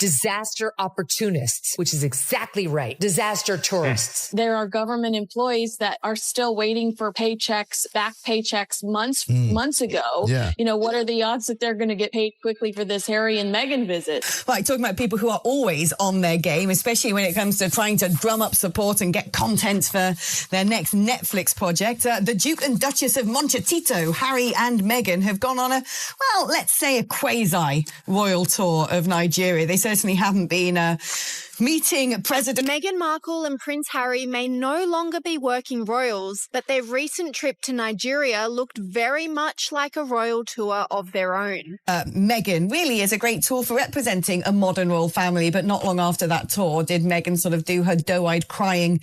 disaster opportunists, which is exactly right. Disaster tourists. There are government employees that are still waiting for paychecks, back paychecks months ago. Yeah. You know, what are the odds that they're going to get paid quickly for this Harry and Meghan visit? Right, talking about people who are always on their game, especially when it comes to trying to drum up support and get content for their next Netflix project. The Duke and Duchess of Montecito, Harry and Meghan, have gone on a, well, let's say a quasi-royal tour of Nigeria. They certainly haven't been meeting President Meghan Markle and Prince Harry may no longer be working royals, but their recent trip to Nigeria looked very much like a royal tour of their own. Meghan really is a great tour for representing a modern royal family, but not long after that tour did Meghan sort of do her doe-eyed crying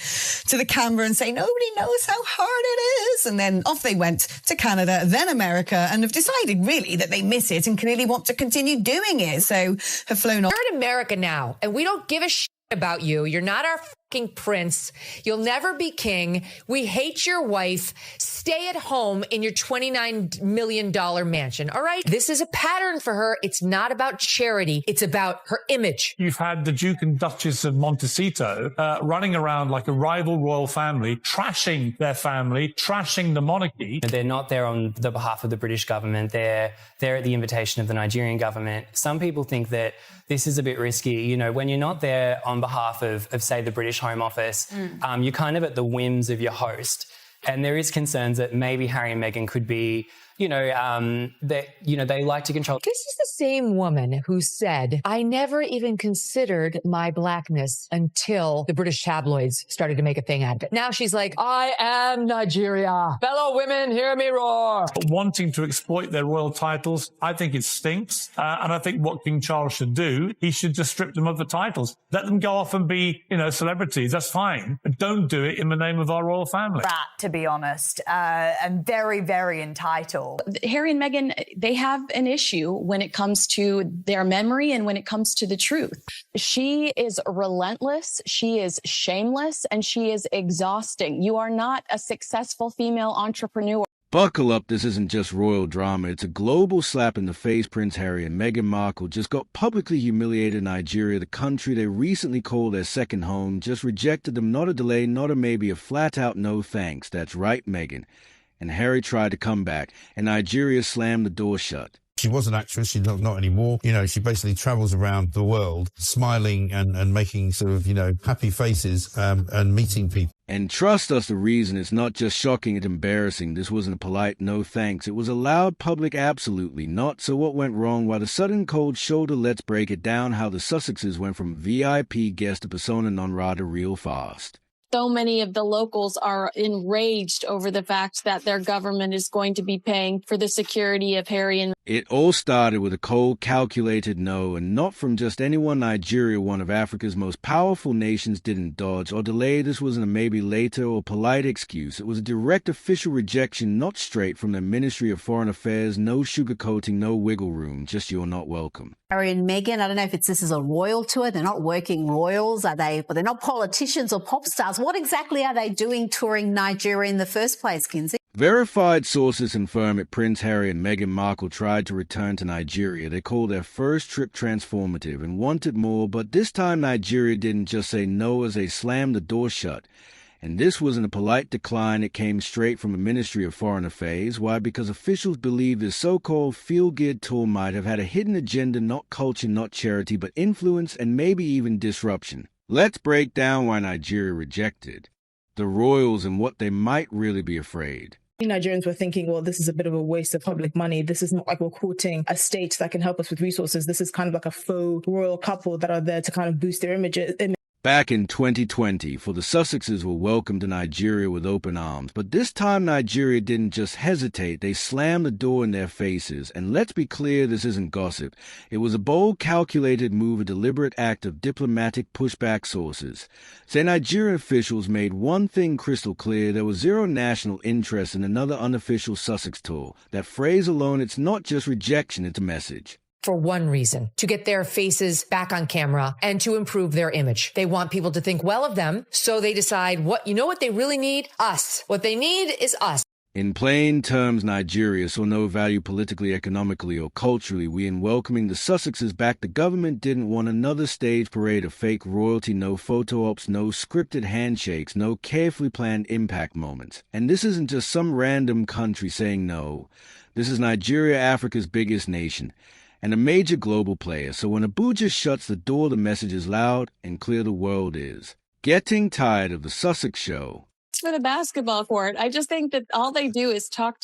to the camera and say, nobody knows how hard it is. And then off they went to Canada, then America, and have decided really that they miss it and clearly want to continue doing it. So have flown off. We're in America now, and we don't give a shit about you. You're not our fucking prince. You'll never be king. We hate your wife. Stay at home in your $29 million mansion. All right. This is a pattern for her. It's not about charity. It's about her image. You've had the Duke and Duchess of Montecito running around like a rival royal family, trashing their family, trashing the monarchy. They're not there on the behalf of the British government. They're there at the invitation of the Nigerian government. Some people think that this is a bit risky. You know, when you're not there on behalf of say, the British Home Office, you're kind of at the whims of your host. And there is concerns that maybe Harry and Meghan could be, they like to control. This is the same woman who said, I never even considered my blackness until the British tabloids started to make a thing out of it. Now she's like, I am Nigeria. Fellow women, hear me roar. Wanting to exploit their royal titles, I think it stinks. And I think what King Charles should do, he should just strip them of the titles. Let them go off and be, celebrities. That's fine. But don't do it in the name of our royal family. That, to be honest, and very, very entitled. Harry and Meghan, they have an issue when it comes to their memory and when it comes to the truth. She is relentless, she is shameless, and she is exhausting. You are not a successful female entrepreneur. Buckle up, this isn't just royal drama. It's a global slap in the face. Prince Harry and Meghan Markle just got publicly humiliated in Nigeria. The country they recently called their second home just rejected them. Not a delay, not a maybe, a flat-out no thanks. That's right, Meghan. And Harry tried to come back, and Nigeria slammed the door shut. She was an actress. She's not anymore. She basically travels around the world smiling and making sort of, happy faces and meeting people. And trust us, the reason it's not just shocking and embarrassing. This wasn't a polite no thanks. It was a loud public absolutely not. So what went wrong? Why the sudden cold shoulder? Let's break it down. How the Sussexes went from VIP guest to persona non grata real fast. So many of the locals are enraged over the fact that their government is going to be paying for the security of Harry and It all started with a cold, calculated no, and not from just anyone. Nigeria, one of Africa's most powerful nations, didn't dodge or delay. This wasn't a maybe later or polite excuse. It was a direct official rejection, not straight from the Ministry of Foreign Affairs. No sugarcoating, no wiggle room, just you're not welcome. Harry and Meghan, I don't know if this is a royal tour. They're not working royals, are they? But they're not politicians or pop stars. What exactly are they doing touring Nigeria in the first place, Kinsey? Verified sources confirm that Prince Harry and Meghan Markle tried to return to Nigeria. They called their first trip transformative and wanted more, but this time Nigeria didn't just say no as they slammed the door shut. And this wasn't a polite decline. It came straight from the Ministry of Foreign Affairs. Why? Because officials believe this so-called feel-good tour might have had a hidden agenda, not culture, not charity, but influence and maybe even disruption. Let's break down why Nigeria rejected the royals and what they might really be afraid. Nigerians were thinking, well, this is a bit of a waste of public money. This is not like we're courting a state that can help us with resources. This is kind of like a faux royal couple that are there to kind of boost their images. Back in 2020, for the Sussexes were welcomed to Nigeria with open arms. But this time Nigeria didn't just hesitate, they slammed the door in their faces. And let's be clear, this isn't gossip. It was a bold, calculated move, a deliberate act of diplomatic pushback. Sources say Nigerian officials made one thing crystal clear: there was zero national interest in another unofficial Sussex tour. That phrase alone, it's not just rejection, it's a message. For one reason, to get their faces back on camera and to improve their image. They want people to think well of them, so they decide what they really need? Us. What they need is us. In plain terms, Nigeria saw no value politically, economically, or culturally. In welcoming the Sussexes back, the government didn't want another stage parade of fake royalty, no photo ops, no scripted handshakes, no carefully planned impact moments. And this isn't just some random country saying no. This is Nigeria, Africa's biggest nation, and a major global player. So when Abuja shuts the door, the message is loud and clear: the world is getting tired of the Sussex show. For the basketball court, I just think that all they do is talk,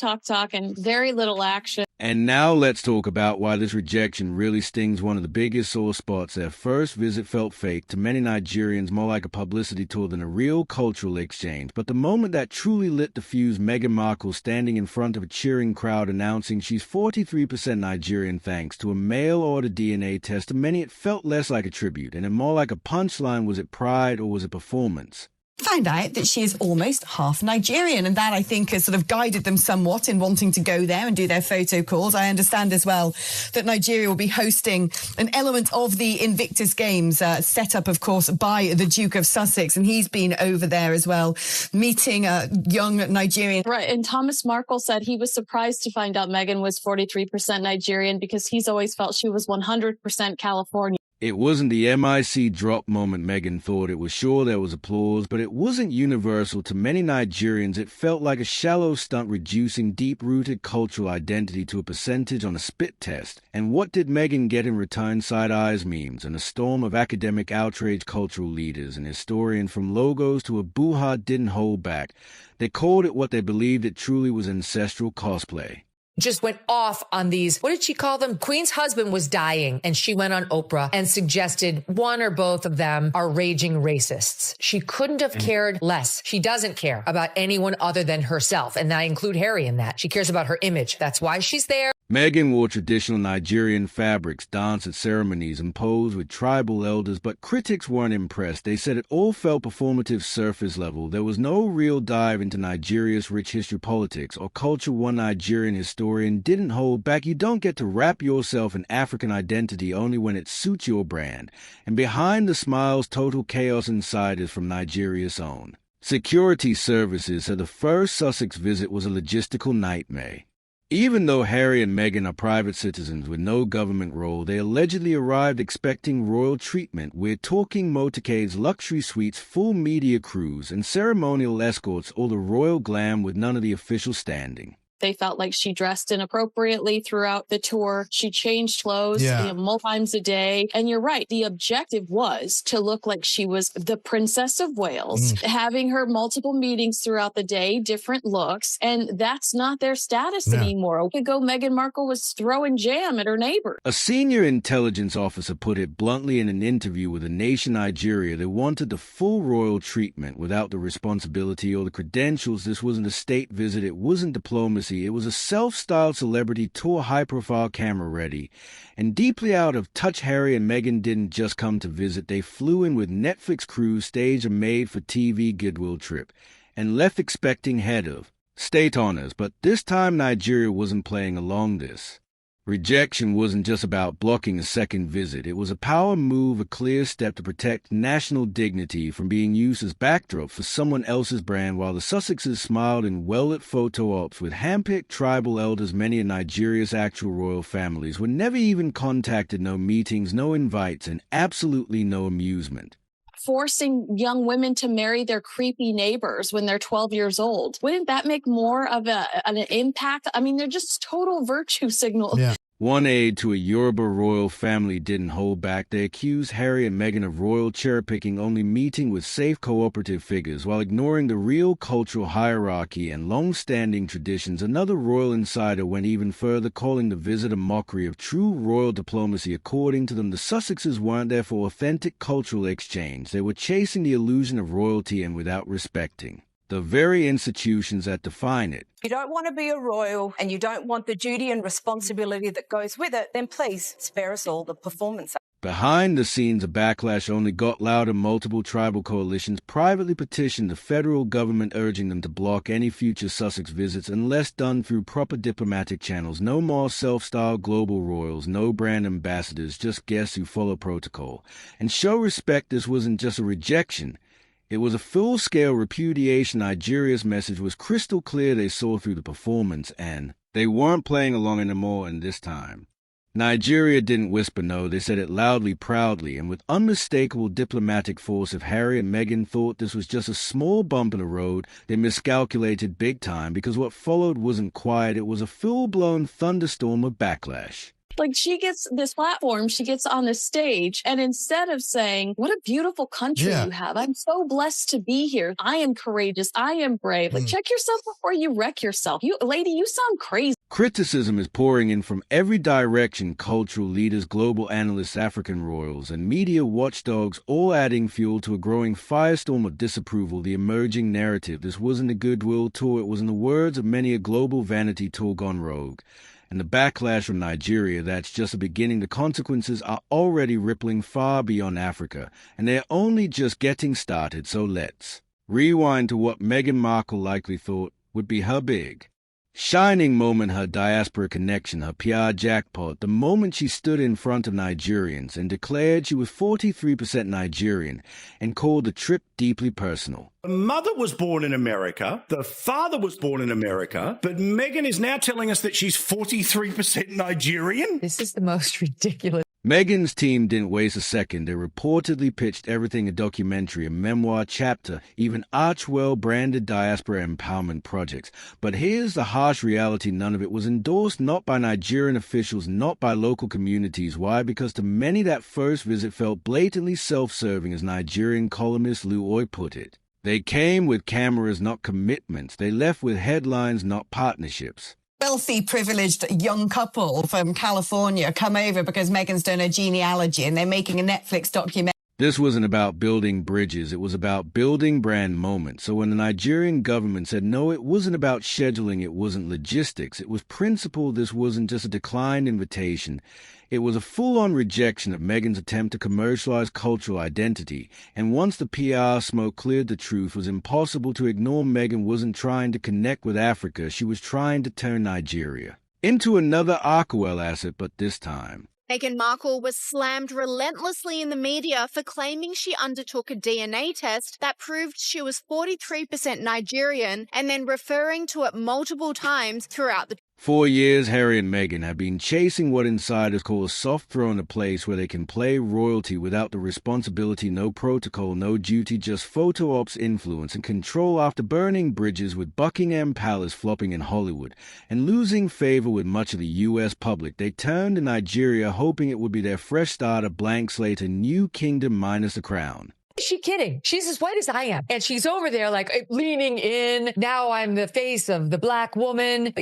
and very little action. And now let's talk about why this rejection really stings one of the biggest sore spots. Their first visit felt fake, to many Nigerians more like a publicity tour than a real cultural exchange. But the moment that truly lit the fuse, Meghan Markle standing in front of a cheering crowd announcing she's 43% Nigerian thanks to a mail-order DNA test, to many it felt less like a tribute and more like a punchline. Was it pride or was it performance? Found out that she is almost half Nigerian, and that, I think, has sort of guided them somewhat in wanting to go there and do their photo calls. I understand as well that Nigeria will be hosting an element of the Invictus Games, set up, of course, by the Duke of Sussex, and he's been over there as well, meeting a young Nigerian. Right, and Thomas Markle said he was surprised to find out Meghan was 43% Nigerian because he's always felt she was 100% Californian. It wasn't the MIC drop moment Meghan thought it was. Sure, there was applause, but it wasn't universal. To many Nigerians, it felt like a shallow stunt reducing deep-rooted cultural identity to a percentage on a spit test. And what did Meghan get in return? Side eyes, memes, and a storm of academic outrage. Cultural leaders and historians, from logos to a boo-ha, didn't hold back. They called it what they believed it truly was: ancestral cosplay. Just went off on these, what did she call them? Queen's husband was dying, and she went on Oprah and suggested one or both of them are raging racists. She couldn't have cared less. She doesn't care about anyone other than herself, and I include Harry in that. She cares about her image. That's why she's there. Meghan wore traditional Nigerian fabrics, danced at ceremonies, and posed with tribal elders, but critics weren't impressed. They said it all felt performative, surface level. There was no real dive into Nigeria's rich history, politics, or culture. One Nigerian historian didn't hold back. You don't get to wrap yourself in African identity only when it suits your brand. And behind the smiles, total chaos inside is from Nigeria's own security services. So the first Sussex visit was a logistical nightmare. Even though Harry and Meghan are private citizens with no government role, they allegedly arrived expecting royal treatment. We're talking motorcades, luxury suites, full media crews, and ceremonial escorts, all the royal glam with none of the official standing. They felt like she dressed inappropriately throughout the tour. She changed clothes multiple times a day. And you're right. The objective was to look like she was the Princess of Wales, having her multiple meetings throughout the day, different looks. And that's not their status anymore. A week ago, Meghan Markle was throwing jam at her neighbor. A senior intelligence officer put it bluntly in an interview with The Nation Nigeria. They wanted the full royal treatment without the responsibility or the credentials. This wasn't a state visit. It wasn't diplomacy. It was a self-styled celebrity tour, high-profile, camera-ready. And deeply out of touch, Harry and Meghan didn't just come to visit. They flew in with Netflix crew, staged a made-for-TV goodwill trip, and left expecting head of state honors. But this time, Nigeria wasn't playing along this. Rejection wasn't just about blocking a second visit. It was a power move, a clear step to protect national dignity from being used as backdrop for someone else's brand. While the Sussexes smiled in well-lit photo ops with handpicked tribal elders, many of Nigeria's actual royal families were never even contacted. No meetings, no invites, and absolutely no amusement. Forcing young women to marry their creepy neighbors when they're 12 years old. Wouldn't that make more of an impact? I mean, they're just total virtue signals. Yeah. One aide to a Yoruba royal family didn't hold back. They accused Harry and Meghan of royal cherry-picking, only meeting with safe cooperative figures while ignoring the real cultural hierarchy and long-standing traditions. Another royal insider went even further, calling the visit a mockery of true royal diplomacy. According to them, the Sussexes weren't there for authentic cultural exchange. They were chasing the illusion of royalty and without respecting the very institutions that define it. If you don't want to be a royal and you don't want the duty and responsibility that goes with it, then please spare us all the performance. Behind the scenes, a backlash only got louder. Multiple tribal coalitions privately petitioned the federal government, urging them to block any future Sussex visits unless done through proper diplomatic channels. No more self-styled global royals, no brand ambassadors, just guests who follow protocol and show respect. This wasn't just a rejection. It was a full-scale repudiation. Nigeria's message was crystal clear. They saw through the performance, and they weren't playing along anymore. And this time, Nigeria didn't whisper no. They said it loudly, proudly, and with unmistakable diplomatic force. If Harry and Meghan thought this was just a small bump in the road, they miscalculated big time, because what followed wasn't quiet. It was a full-blown thunderstorm of backlash. Like, she gets this platform, she gets on this stage, and instead of saying, what a beautiful country you have, I'm so blessed to be here, I am courageous, I am brave, like, check yourself before you wreck yourself. Lady, you sound crazy. Criticism is pouring in from every direction. Cultural leaders, global analysts, African royals, and media watchdogs, all adding fuel to a growing firestorm of disapproval. The emerging narrative: this wasn't a goodwill tour, it was, in the words of many, a global vanity tour gone rogue. And the backlash from Nigeria, that's just the beginning. The consequences are already rippling far beyond Africa, and they're only just getting started. So let's rewind to what Meghan Markle likely thought would be her big shining moment, her diaspora connection, her PR jackpot, the moment she stood in front of Nigerians and declared she was 43% Nigerian and called the trip deeply personal. The mother was born in America, the father was born in America, but Meghan is now telling us that she's 43% Nigerian? This is the most ridiculous. Meghan's team didn't waste a second. They reportedly pitched everything: a documentary, a memoir, chapter, even Archwell-branded diaspora empowerment projects. But here's the harsh reality: none of it was endorsed, not by Nigerian officials, not by local communities. Why? Because to many that first visit felt blatantly self-serving, as Nigerian columnist Lou Oy put it. They came with cameras, not commitments. They left with headlines, not partnerships. Wealthy, privileged young couple from California come over because Meghan's done a genealogy and they're making a Netflix documentary. This wasn't about building bridges, it was about building brand moments. So when the Nigerian government said no, it wasn't about scheduling, it wasn't logistics, it was principle. This wasn't just a declined invitation. It was a full-on rejection of Meghan's attempt to commercialize cultural identity. And once the PR smoke cleared, the truth was impossible to ignore. Meghan wasn't trying to connect with Africa, she was trying to turn Nigeria into another Archwell asset, but this time Meghan Markle was slammed relentlessly in the media for claiming she undertook a DNA test that proved she was 43% Nigerian, and then referring to it multiple times throughout the 4 years, Harry and Meghan have been chasing what insiders call a soft throne, a place where they can play royalty without the responsibility, no protocol, no duty, just photo ops, influence, and control. After burning bridges with Buckingham Palace, flopping in Hollywood, and losing favor with much of the U.S. public, they turned to Nigeria, hoping it would be their fresh start, a blank slate, a new kingdom minus the crown. Is she kidding? She's as white as I am. And she's over there like leaning in. Now I'm the face of the black woman.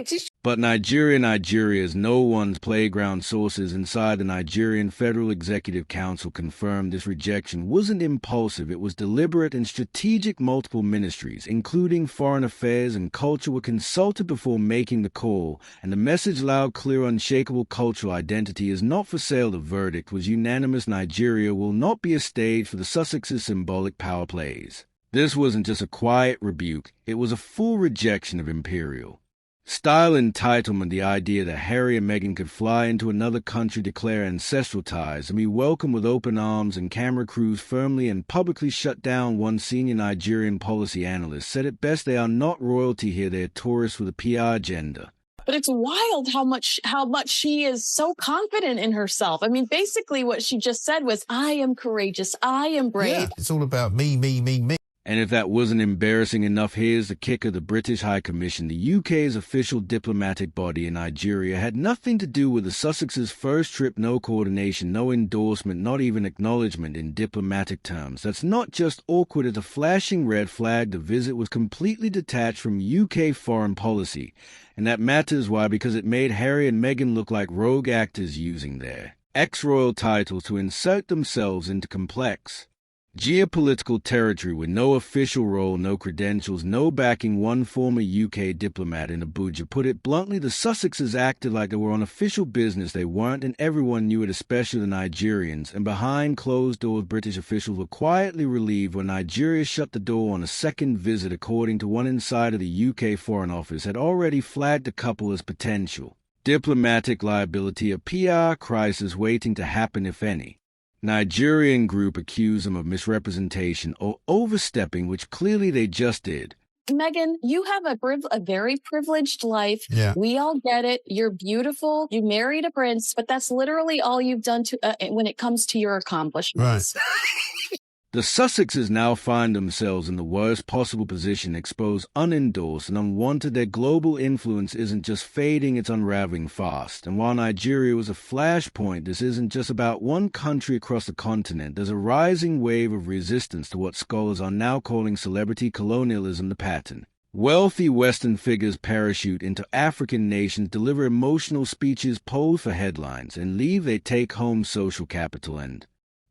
But Nigeria is no one's playground. Sources inside the Nigerian Federal Executive Council confirmed this rejection wasn't impulsive. It was deliberate and strategic. Multiple ministries, including Foreign Affairs and Culture, were consulted before making the call. And the message, loud, clear, unshakable: cultural identity is not for sale. The verdict was unanimous: Nigeria will not be a stage for the Sussex's symbolic power plays. This wasn't just a quiet rebuke, it was a full rejection of imperial style entitlement, the idea that Harry and Meghan could fly into another country, declare ancestral ties, and be welcomed with open arms and camera crews firmly and publicly shut down. One senior Nigerian policy analyst said it best: they are not royalty here, they are tourists with a PR agenda. But it's wild how much she is so confident in herself. I mean, basically what she just said was, I am courageous, I am brave. Yeah, it's all about me, me, me, me. And if that wasn't embarrassing enough, here's the kicker: the British High Commission, the UK's official diplomatic body in Nigeria, had nothing to do with the Sussex's first trip. No coordination, no endorsement, not even acknowledgement in diplomatic terms. That's not just awkward, it's a flashing red flag. The visit was completely detached from UK foreign policy. And that matters. Why? Because it made Harry and Meghan look like rogue actors using their ex-royal titles to insert themselves into complex geopolitical territory with no official role, no credentials, no backing. One former UK diplomat in Abuja put it bluntly: the Sussexes acted like they were on official business. They weren't, and everyone knew it, especially the Nigerians. And behind closed doors, British officials were quietly relieved when Nigeria shut the door on a second visit. According to one insider, the UK Foreign Office had already flagged the couple as potential diplomatic liability, a PR crisis waiting to happen, if any. Nigerian group accused them of misrepresentation or overstepping, which clearly they just did. Meghan, you have a very privileged life. Yeah. We all get it. You're beautiful. You married a prince, but that's literally all you've done to when it comes to your accomplishments. Right. The Sussexes now find themselves in the worst possible position, exposed, unendorsed, and unwanted. Their global influence isn't just fading, it's unraveling fast. And while Nigeria was a flashpoint, this isn't just about one country across the continent. There's a rising wave of resistance to what scholars are now calling celebrity colonialism the pattern. Wealthy Western figures parachute into African nations, deliver emotional speeches, pose for headlines, and leave their take-home social capital and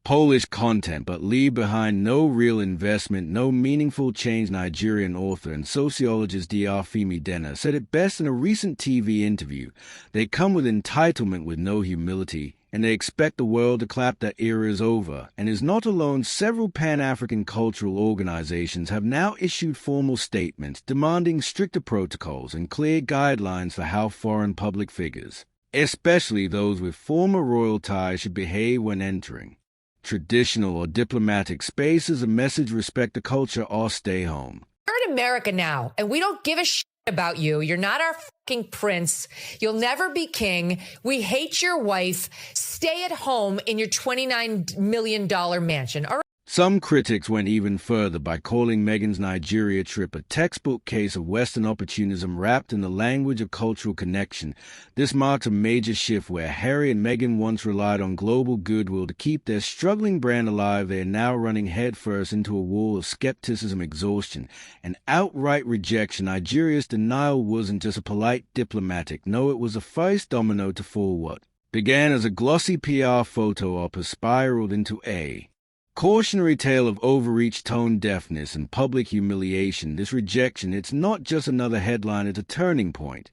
Polish content, but leave behind no real investment, no meaningful change. Nigerian author and sociologist Dr. Femi Dena said it best in a recent TV interview. They come with entitlement with no humility, and they expect the world to clap that era is over. And is not alone. Several Pan-African cultural organizations have now issued formal statements demanding stricter protocols and clear guidelines for how foreign public figures, especially those with former royal ties, should behave when entering traditional or diplomatic spaces. A message: respect the culture or stay home. We're in America now, and we don't give a shit about you. You're not our fucking prince. You'll never be king. We hate your wife. Stay at home in your $29 million mansion. All right. Some critics went even further by calling Meghan's Nigeria trip a textbook case of Western opportunism wrapped in the language of cultural connection. This marks a major shift. Where Harry and Meghan once relied on global goodwill to keep their struggling brand alive, they are now running headfirst into a wall of skepticism, exhaustion, and outright rejection. Nigeria's denial wasn't just a polite diplomatic. No, it was the first domino to fall. What began as a glossy PR photo op has spiraled into a cautionary tale of overreach, tone deafness, and public humiliation. This rejection, it's not just another headline, it's a turning point.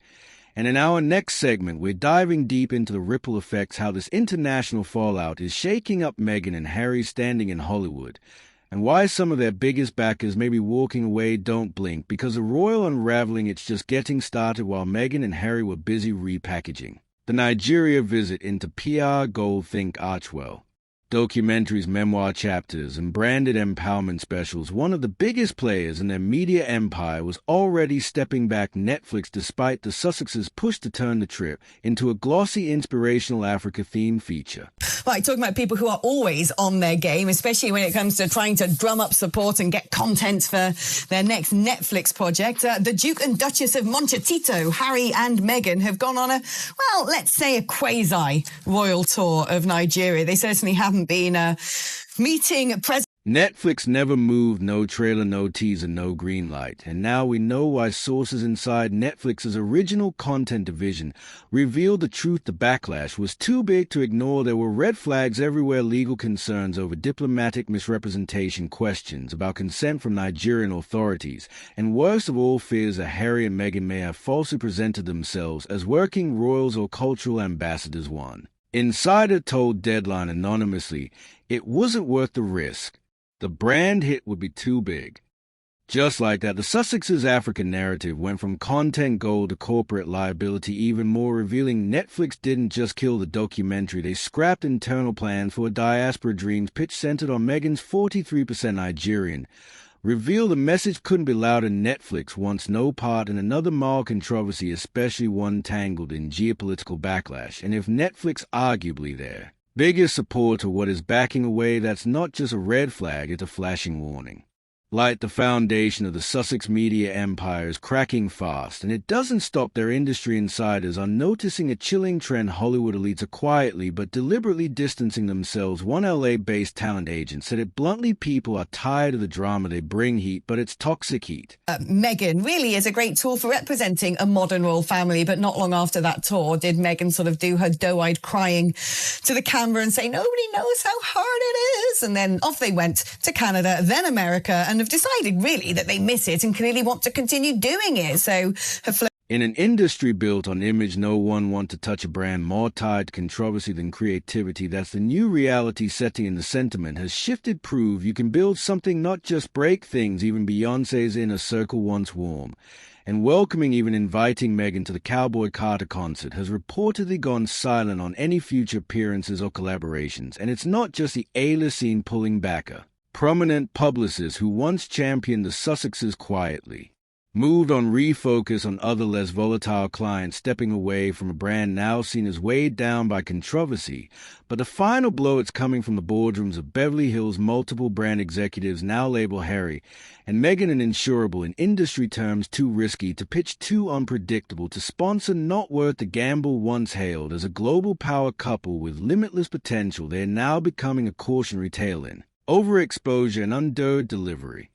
And in our next segment, we're diving deep into the ripple effects, how this international fallout is shaking up Meghan and Harry's standing in Hollywood, and why some of their biggest backers may be walking away. Don't blink, because the royal unraveling, it's just getting started while Meghan and Harry were busy repackaging the Nigeria visit into PR gold. Think Archwell documentaries, memoir chapters, and branded empowerment specials. One of the biggest players in their media empire was already stepping back. Netflix, despite the Sussexes' push to turn the trip into a glossy, inspirational Africa-themed feature. Right, talking about people who are always on their game, especially when it comes to trying to drum up support and get content for their next Netflix project. The Duke and Duchess of Montecito, Harry and Meghan, have gone on a, well, let's say a quasi-royal tour of Nigeria. They certainly haven't been meeting President. Netflix never moved. No trailer, no teaser, no green light. And now we know why sources inside Netflix's original content division revealed the truth. The backlash was too big to ignore. There were red flags everywhere, legal concerns over diplomatic misrepresentation, questions about consent from Nigerian authorities, and worst of all, fears that Harry and Meghan may have falsely presented themselves as working royals or cultural ambassadors. One insider told Deadline anonymously it wasn't worth the risk. The brand hit would be too big. Just like that, the Sussexes' African narrative went from content gold to corporate liability. Even more revealing, Netflix didn't just kill the documentary, they scrapped internal plans for a diaspora dreams pitch centered on Meghan's 43% Nigerian. Reveal the message couldn't be louder. Netflix wants no part in another mild controversy, especially one tangled in geopolitical backlash. And if Netflix, arguably their biggest supporter, what is backing away, that's not just a red flag, it's a flashing warning. Like the foundation of the Sussex media empire is cracking fast, and it doesn't stop. Their industry insiders are noticing a chilling trend. Hollywood elites are quietly but deliberately distancing themselves. One LA-based talent agent said it bluntly: people are tired of the drama. They bring heat, but it's toxic heat. Meghan really is a great tool for representing a modern royal family, but not long after that tour did Meghan sort of do her doe-eyed crying to the camera and say nobody knows how hard it is, and then off they went to Canada, then America, and have decided really that they miss it and clearly want to continue doing it. So In an industry built on image, no one wants to touch a brand more tied to controversy than creativity. That's the new reality setting, and the sentiment has shifted. Prove you can build something, not just break things. Even Beyoncé's inner circle, once warm and welcoming, even inviting Meghan to the Cowboy Carter concert, has reportedly gone silent on any future appearances or collaborations. And it's not just the A-list scene pulling back. A prominent publicist who once championed the Sussexes quietly moved on, refocus on other less volatile clients, stepping away from a brand now seen as weighed down by controversy. But the final blow, it's coming from the boardrooms of Beverly Hills. Multiple brand executives now label Harry and Meghan an insurable, in industry terms too risky to pitch, too unpredictable to sponsor, not worth the gamble. Once hailed as a global power couple with limitless potential, they're now becoming a cautionary tale in overexposure and undue delivery.